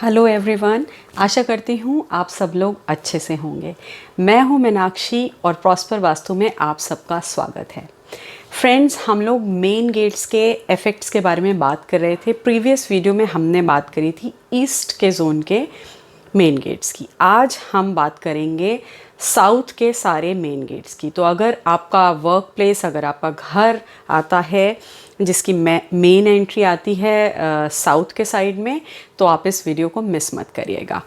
Hello everyone, आशा करती हूँ आप सब लोग अच्छे से होंगे। मैं हूँ मीनाक्षी और प्रॉस्पर वास्तु में आप सबका स्वागत है। फ्रेंड्स, हम लोग मेन गेट्स के इफ़ेक्ट्स के बारे में बात कर रहे थे। प्रीवियस वीडियो में हमने बात करी थी ईस्ट के जोन के मेन गेट्स की। आज हम बात करेंगे साउथ के सारे मेन गेट्स की। तो अगर आपका वर्क प्लेस, अगर आपका घर आता है जिसकी मेन एंट्री आती है साउथ के साइड में, तो आप इस वीडियो को मिस मत करिएगा।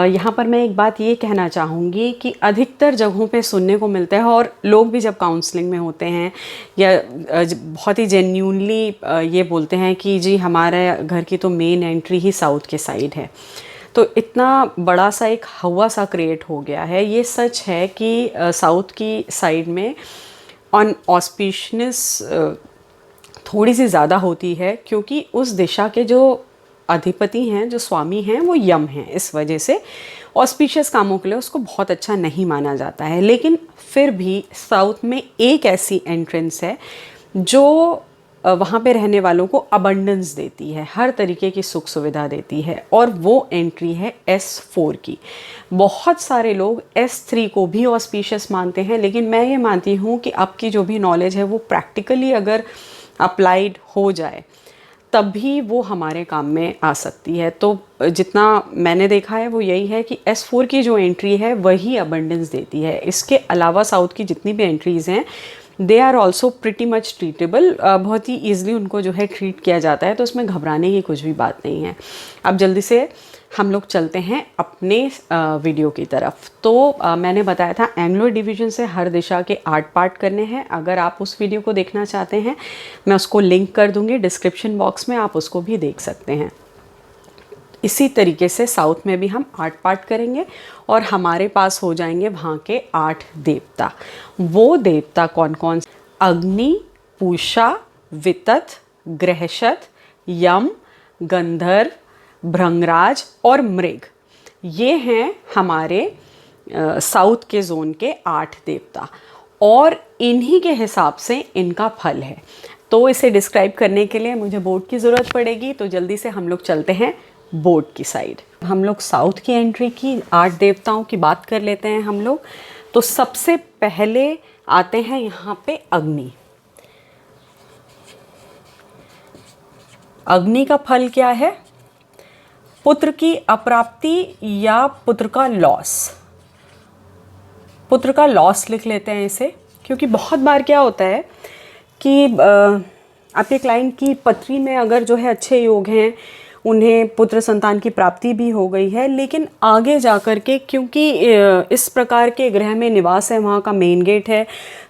यहाँ पर मैं एक बात ये कहना चाहूँगी कि अधिकतर जगहों पे सुनने को मिलता है, और लोग भी जब काउंसलिंग में होते हैं या बहुत ही जेन्यूनली ये बोलते हैं कि जी हमारे घर की तो मेन एंट्री ही साउथ के साइड है। तो इतना बड़ा सा एक हवा सा क्रिएट हो गया है। ये सच है कि साउथ की साइड में ऑन ऑस्पिशियस थोड़ी सी ज़्यादा होती है, क्योंकि उस दिशा के जो अधिपति हैं, जो स्वामी हैं, वो यम हैं। इस वजह से ऑस्पिशियस कामों के लिए उसको बहुत अच्छा नहीं माना जाता है। लेकिन फिर भी साउथ में एक ऐसी एंट्रेंस है जो वहाँ पे रहने वालों को अबंडेंस देती है, हर तरीके की सुख सुविधा देती है, और वो एंट्री है S4 की। बहुत सारे लोग S3 को भी ऑस्पिशियस मानते हैं, लेकिन मैं ये मानती हूँ कि आपकी जो भी नॉलेज है वो प्रैक्टिकली अगर अप्लाइड हो जाए तभी वो हमारे काम में आ सकती है। तो जितना मैंने देखा है वो यही है कि S4 की जो एंट्री है वही अबंडेंस देती है। इसके अलावा साउथ की जितनी भी एंट्रीज़ हैं they are also pretty much treatable. बहुत ही ईजिली उनको जो है ट्रीट किया जाता है, तो उसमें घबराने की कुछ भी बात नहीं है। अब जल्दी से हम लोग चलते हैं अपने वीडियो की तरफ। तो मैंने बताया था एंग्लो डिवीजन से हर दिशा के 8 पार्ट करने हैं। अगर आप उस वीडियो को देखना चाहते हैं मैं उसको लिंक कर दूंगी डिस्क्रिप्शन बॉक्स में, आप उसको भी देख सकते हैं। इसी तरीके से साउथ में भी हम 8 पार्ट करेंगे और हमारे पास हो जाएंगे वहाँ के 8 देवता। वो देवता कौन कौन से? अग्नि, पूषा, वितथ, ग्रहशत, यम, गंधर्व, भृंगराज और मृग। ये हैं हमारे साउथ के जोन के 8 देवता, और इन्हीं के हिसाब से इनका फल है। तो इसे डिस्क्राइब करने के लिए मुझे बोर्ड की ज़रूरत पड़ेगी, तो जल्दी से हम लोग चलते हैं बोर्ड की साइड। हम लोग साउथ की एंट्री की 8 देवताओं की बात कर लेते हैं हम लोग। तो सबसे पहले आते हैं यहाँ पे अग्नि। अग्नि का फल क्या है? पुत्र की अप्राप्ति या पुत्र का लॉस। पुत्र का लॉस लिख लेते हैं इसे, क्योंकि बहुत बार क्या होता है कि आपके क्लाइंट की पत्री में अगर जो है अच्छे योग हैं, उन्हें पुत्र संतान की प्राप्ति भी हो गई है, लेकिन आगे जाकर के क्योंकि इस प्रकार के ग्रह में निवास है, वहाँ का मेन गेट है,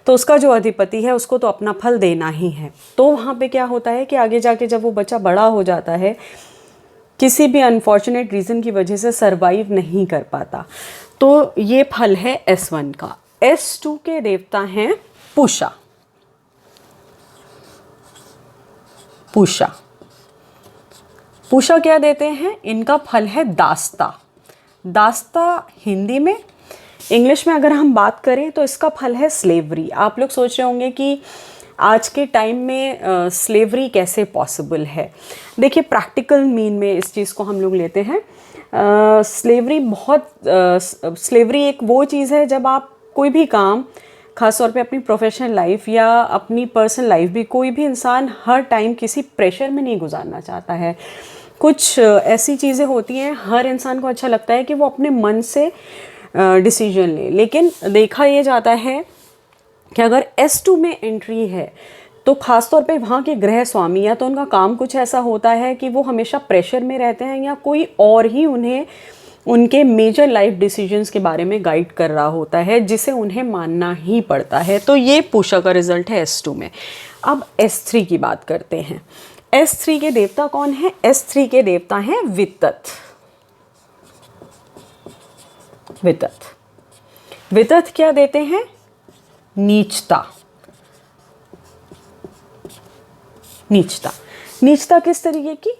तो उसका जो अधिपति है उसको तो अपना फल देना ही है। तो वहाँ पे क्या होता है कि आगे जाके जब वो बच्चा बड़ा हो जाता है, किसी भी अनफॉर्चुनेट रीज़न की वजह से सरवाइव नहीं कर पाता, तो ये फल है S1 का। S2 के देवता हैं पूषा। पूषा पूषा क्या देते हैं? इनका फल है दास्ता। दास्ता हिंदी में, इंग्लिश में अगर हम बात करें तो इसका फल है स्लेवरी। आप लोग सोच रहे होंगे कि आज के टाइम में स्लेवरी कैसे पॉसिबल है। देखिए, प्रैक्टिकल मीन में इस चीज़ को हम लोग लेते हैं। स्लेवरी एक वो चीज़ है जब आप कोई भी काम, ख़ास तौर पे अपनी प्रोफेशनल लाइफ या अपनी पर्सनल लाइफ भी, कोई भी इंसान हर टाइम किसी प्रेशर में नहीं गुजारना चाहता है। कुछ ऐसी चीज़ें होती हैं, हर इंसान को अच्छा लगता है कि वो अपने मन से डिसीजन ले, लेकिन देखा ये जाता है कि अगर S2 में एंट्री है तो ख़ास तौर पे वहाँ के ग्रह स्वामी या तो उनका काम कुछ ऐसा होता है कि वो हमेशा प्रेशर में रहते हैं, या कोई और ही उन्हें उनके मेजर लाइफ डिसीजंस के बारे में गाइड कर रहा होता है, जिसे उन्हें मानना ही पड़ता है। तो ये पूषा का रिजल्ट है S2 में। अब S3 की बात करते हैं। S3 के देवता कौन है? S3 के देवता हैं वितथ। वितथ वितथ क्या देते हैं? नीचता। नीचता नीचता किस तरीके की?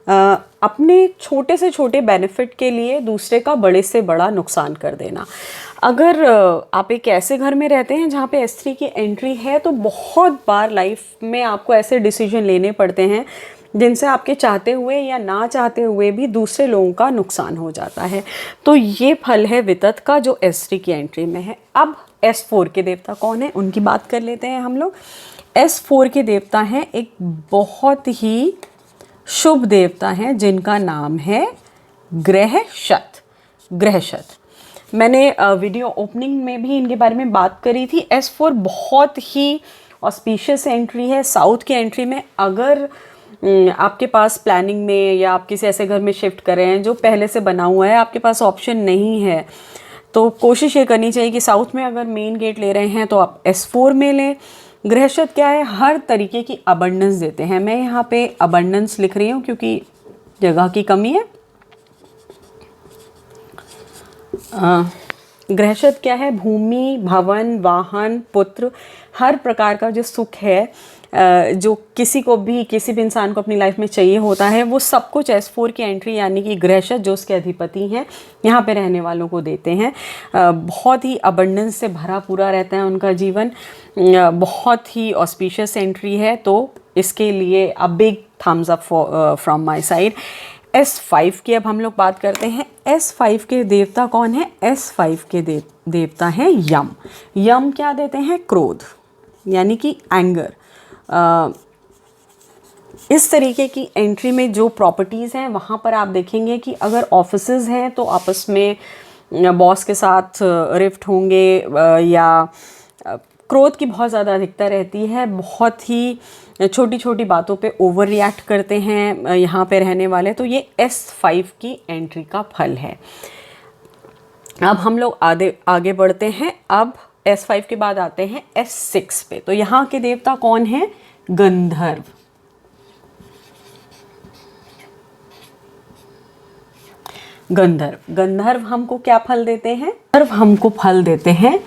अपने छोटे से छोटे बेनिफिट के लिए दूसरे का बड़े से बड़ा नुकसान कर देना। अगर आप एक ऐसे घर में रहते हैं जहाँ पे S3 की एंट्री है, तो बहुत बार लाइफ में आपको ऐसे डिसीजन लेने पड़ते हैं जिनसे आपके चाहते हुए या ना चाहते हुए भी दूसरे लोगों का नुकसान हो जाता है। तो ये फल है वितत का जो S3 की एंट्री में है। अब S4 के देवता कौन है उनकी बात कर लेते हैं हम लोग। S4 के देवता हैं एक बहुत ही शुभ देवता हैं जिनका नाम है ग्रहशत। ग्रहशत मैंने वीडियो ओपनिंग में भी इनके बारे में बात करी थी। S4 बहुत ही ऑस्पिशियस एंट्री है साउथ की एंट्री में। अगर आपके पास प्लानिंग में या आप किसी ऐसे घर में शिफ्ट कर रहे हैं जो पहले से बना हुआ है, आपके पास ऑप्शन नहीं है, तो कोशिश ये करनी चाहिए कि साउथ में अगर मेन गेट ले रहे हैं तो आप S4 में लें। ग्रहशत क्या है, हर तरीके की अबंडेंस देते हैं। मैं यहाँ पे अबंडेंस लिख रही हूँ क्योंकि जगह की कमी है। ग्रहशत क्या है, भूमि, भवन, वाहन, पुत्र, हर प्रकार का जो सुख है जो किसी भी इंसान को अपनी लाइफ में चाहिए होता है, वो सब कुछ S4 की एंट्री यानी कि ग्रहशत जो उसके अधिपति हैं यहाँ पे रहने वालों को देते हैं। बहुत ही अबंडेंस से भरा पूरा रहता है उनका जीवन। बहुत ही ऑस्पिशियस एंट्री है, तो इसके लिए a big thumbs up from my side. S5 की अब हम लोग बात करते हैं। S5 के देवता कौन है? S5 के देवता हैं यम। यम क्या देते हैं? क्रोध यानी कि एंगर। इस तरीके की एंट्री में जो प्रॉपर्टीज़ हैं वहाँ पर आप देखेंगे कि अगर ऑफिसेज हैं तो आपस में बॉस के साथ रिफ्ट होंगे या क्रोध की बहुत ज़्यादा अधिकता रहती है। बहुत ही छोटी छोटी बातों पे ओवर रिएक्ट करते हैं यहाँ पे रहने वाले। तो ये S5 की एंट्री का फल है। अब हम लोग आगे बढ़ते हैं। अब S5 के बाद आते हैं S6 पे। तो यहाँ के देवता कौन है? गंधर्व। गंधर्व हमको क्या फल देते हैं? गंधर्व हमको फल देते हैं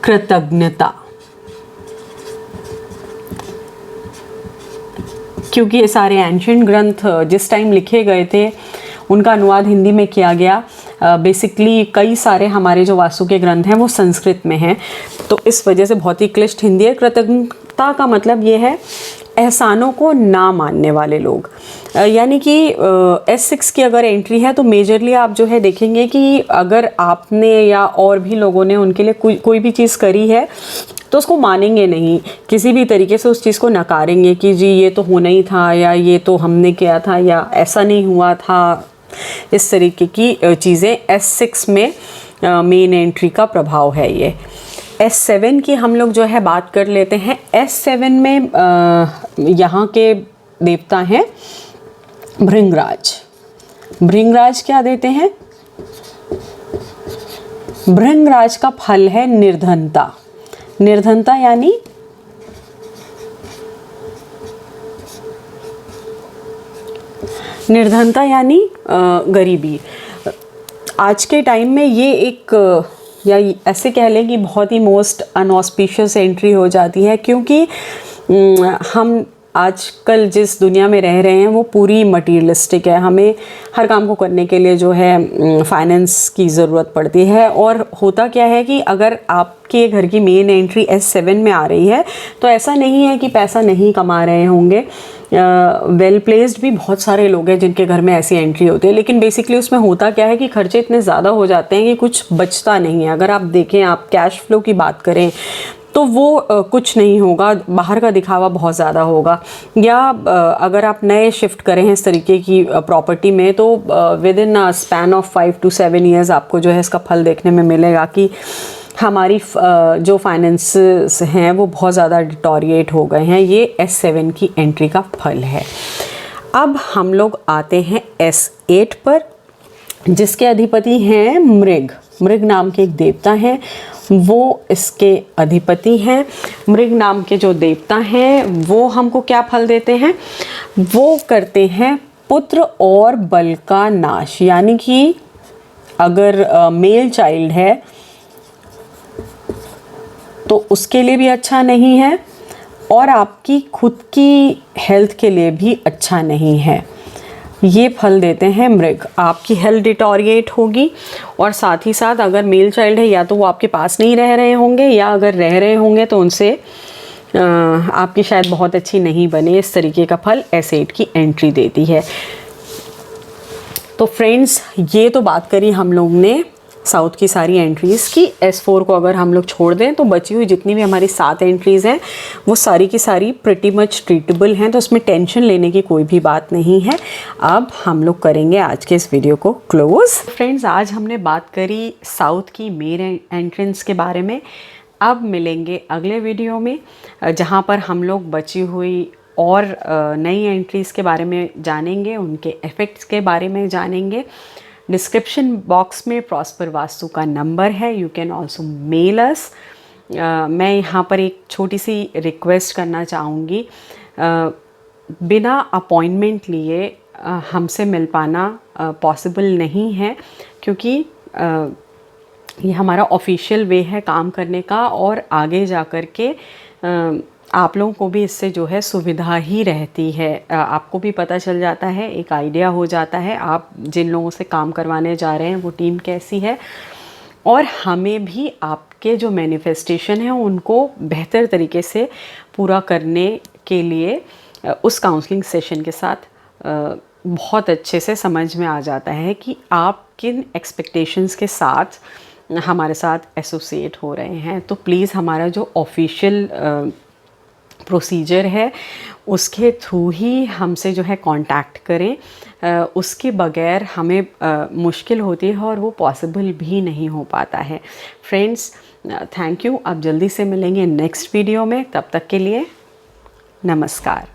कृतज्ञता। क्योंकि ये सारे एंशिएंट ग्रंथ जिस टाइम लिखे गए थे उनका अनुवाद हिंदी में किया गया। बेसिकली कई सारे हमारे जो वास्तु के ग्रंथ हैं वो संस्कृत में हैं, तो इस वजह से बहुत ही क्लिष्ट हिंदी है। कृतज्ञता का मतलब ये है एहसानों को ना मानने वाले लोग। यानी कि S6 की अगर एंट्री है तो मेजरली आप जो है देखेंगे कि अगर आपने या और भी लोगों ने उनके लिए कोई भी चीज़ करी है तो उसको मानेंगे नहीं, किसी भी तरीके से उस चीज़ को नकारेंगे कि जी ये तो होना ही था या ये तो हमने किया था या ऐसा नहीं हुआ था। इस तरीके की चीज़ें S6 में मेन एंट्री का प्रभाव है। ये S7 की हम लोग जो है बात कर लेते हैं। S7 में यहाँ के देवता हैं भृंगराज। भृंगराज क्या देते हैं? भृंगराज का फल है निर्धनता। निर्धनता यानी गरीबी। आज के टाइम में ये एक या ऐसे कह लें कि बहुत ही मोस्ट अनऑस्पिशियस एंट्री हो जाती है, क्योंकि हम आजकल जिस दुनिया में रह रहे हैं वो पूरी मटीरियलिस्टिक है। हमें हर काम को करने के लिए जो है फाइनेंस की ज़रूरत पड़ती है। और होता क्या है कि अगर आपके घर की मेन एंट्री S7 में आ रही है तो ऐसा नहीं है कि पैसा नहीं कमा रहे होंगे। वेल प्लेस्ड भी बहुत सारे लोग हैं जिनके घर में ऐसी एंट्री होती है, लेकिन बेसिकली उसमें होता क्या है कि खर्चे इतने ज़्यादा हो जाते हैं कि कुछ बचता नहीं है। अगर आप देखें, आप कैश फ्लो की बात करें तो वो कुछ नहीं होगा, बाहर का दिखावा बहुत ज़्यादा होगा। या अगर आप नए शिफ्ट करें हैं इस तरीके की प्रॉपर्टी में तो with in a span of 5 to 7 years आपको जो है इसका फल देखने में मिलेगा कि हमारी जो फाइनेंसेस हैं वो बहुत ज़्यादा डिटोरिएट हो गए हैं। ये S7 की एंट्री का फल है। अब हम लोग आते हैं S8 पर, जिसके अधिपति हैं मृग। मृग नाम के एक देवता हैं, वो इसके अधिपति हैं। मृग नाम के जो देवता हैं वो हमको क्या फल देते हैं? वो करते हैं पुत्र और बल का नाश। यानी कि अगर मेल चाइल्ड है तो उसके लिए भी अच्छा नहीं है और आपकी खुद की हेल्थ के लिए भी अच्छा नहीं है। ये फल देते हैं मृग। आपकी हेल्थ डिटोरिएट होगी और साथ ही साथ अगर मेल चाइल्ड है या तो वो आपके पास नहीं रह रहे होंगे या अगर रह रहे होंगे तो उनसे आपकी शायद बहुत अच्छी नहीं बने, इस तरीके का फल S8 की एंट्री देती है। तो फ्रेंड्स, ये तो बात करी हम लोग ने साउथ की सारी एंट्रीज़ की। S4 को अगर हम लोग छोड़ दें तो बची हुई जितनी भी हमारी 7 एंट्रीज़ हैं वो सारी की सारी प्रिटी मच ट्रीटेबल हैं, तो उसमें टेंशन लेने की कोई भी बात नहीं है। अब हम लोग करेंगे आज के इस वीडियो को क्लोज। फ्रेंड्स, आज हमने बात करी साउथ की मेन एंट्रेंस के बारे में। अब मिलेंगे अगले वीडियो में जहाँ पर हम लोग बची हुई और नई एंट्रीज़ के बारे में जानेंगे, उनके इफ़ेक्ट्स के बारे में जानेंगे। डिस्क्रिप्शन बॉक्स में प्रॉस्पर वास्तु का नंबर है, you can also mail us. मैं यहाँ पर एक छोटी सी रिक्वेस्ट करना चाहूँगी, बिना अपॉइंटमेंट लिए हमसे मिल पाना पॉसिबल नहीं है, क्योंकि ये हमारा ऑफिशियल वे है काम करने का, और आगे जा कर के आप लोगों को भी इससे जो है सुविधा ही रहती है। आपको भी पता चल जाता है, एक आइडिया हो जाता है आप जिन लोगों से काम करवाने जा रहे हैं वो टीम कैसी है, और हमें भी आपके जो मैनिफेस्टेशन है उनको बेहतर तरीके से पूरा करने के लिए उस काउंसलिंग सेशन के साथ बहुत अच्छे से समझ में आ जाता है कि आप किन एक्सपेक्टेशंस के साथ हमारे साथ एसोसिएट हो रहे हैं। तो प्लीज़ हमारा जो ऑफिशियल प्रोसीजर है उसके थ्रू ही हमसे जो है कांटेक्ट करें, उसके बगैर हमें मुश्किल होती है और वो पॉसिबल भी नहीं हो पाता है। Friends, thank you. अब जल्दी से मिलेंगे नेक्स्ट वीडियो में, तब तक के लिए नमस्कार।